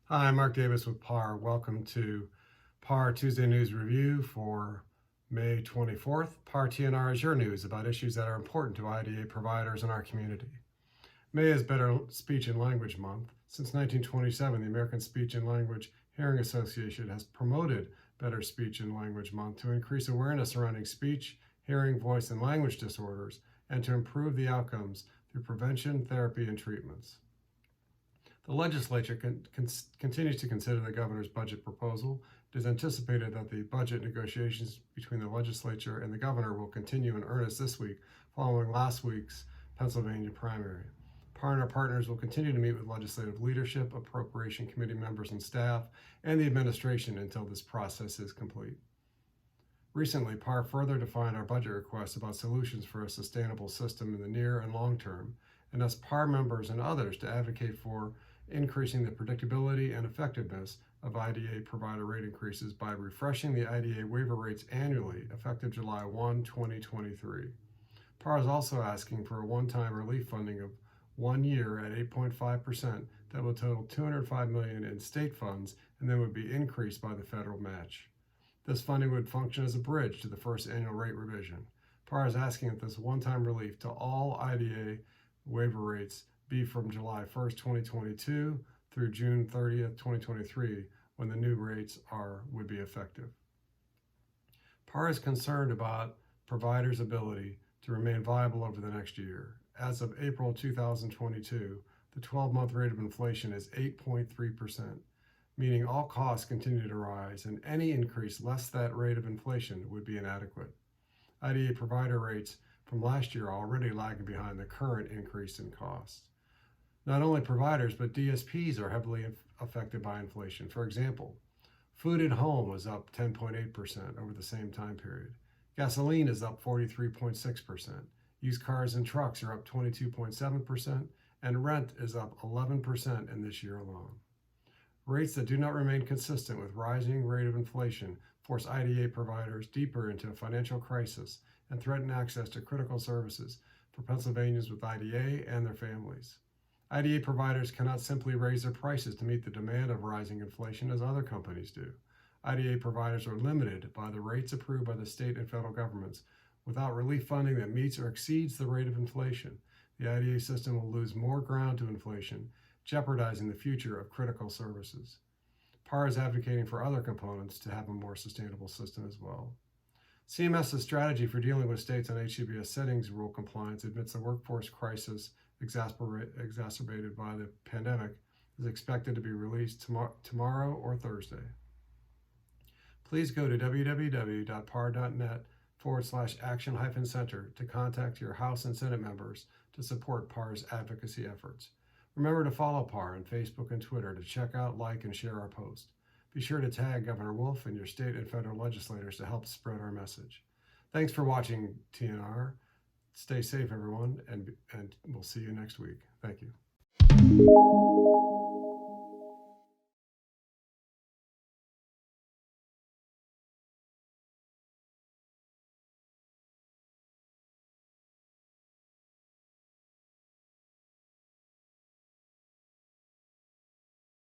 Hi, I'm Mark Davis with PAR. Welcome to PAR Tuesday News Review for May 24th. PAR TNR is your news about issues that are important to IDA providers in our community. May is Better Speech and Language Month. Since 1927, the American Speech and Language Hearing Association has promoted Better Speech and Language Month to increase awareness surrounding speech, hearing, voice, and language disorders, and to improve the outcomes through prevention, therapy, and treatments. The legislature continues to consider the governor's budget proposal. It is anticipated that the budget negotiations between the legislature and the governor will continue in earnest this week, following last week's Pennsylvania primary. PAR and our partners will continue to meet with legislative leadership, appropriation committee members and staff, and the administration until this process is complete. Recently, PAR further defined our budget requests about solutions for a sustainable system in the near and long term, and asked PAR members and others to advocate for increasing the predictability and effectiveness of IDA provider rate increases by refreshing the IDA waiver rates annually, effective July 1, 2023. PAR is also asking for a one-time relief funding of 1 year at 8.5% that will total $205 million in state funds and then would be increased by the federal match. This funding would function as a bridge to the first annual rate revision. PAR is asking that this one-time relief to all IDA waiver rates be from July 1st, 2022 through June 30th, 2023, when the new rates would be effective. PAR is concerned about providers' ability to remain viable over the next year. As of April 2022, the 12-month rate of inflation is 8.3%, meaning all costs continue to rise, and any increase less that rate of inflation would be inadequate. IDA provider rates from last year are already lagging behind the current increase in costs. Not only providers, but DSPs are heavily affected by inflation. For example, food at home was up 10.8% over the same time period. Gasoline is up 43.6%. Used cars and trucks are up 22.7%, and rent is up 11% in this year alone. Rates that do not remain consistent with rising rate of inflation force IDA providers deeper into a financial crisis and threaten access to critical services for Pennsylvanians with IDA and their families. IDA providers cannot simply raise their prices to meet the demand of rising inflation as other companies do. IDA providers are limited by the rates approved by the state and federal governments. Without relief funding that meets or exceeds the rate of inflation, the IDA system will lose more ground to inflation, jeopardizing the future of critical services. PAR is advocating for other components to have a more sustainable system as well. CMS's strategy for dealing with states on HCBS settings rule compliance amidst the workforce crisis exacerbated by the pandemic is expected to be released tomorrow or Thursday. Please go to www.par.net/action-center to contact your House and Senate members to support PAR's advocacy efforts. Remember to follow PAR on Facebook and Twitter to check out, like, and share our post. Be sure to tag Governor Wolf and your state and federal legislators to help spread our message. Thanks for watching TNR. Stay safe, everyone, and we'll see you next week. Thank you.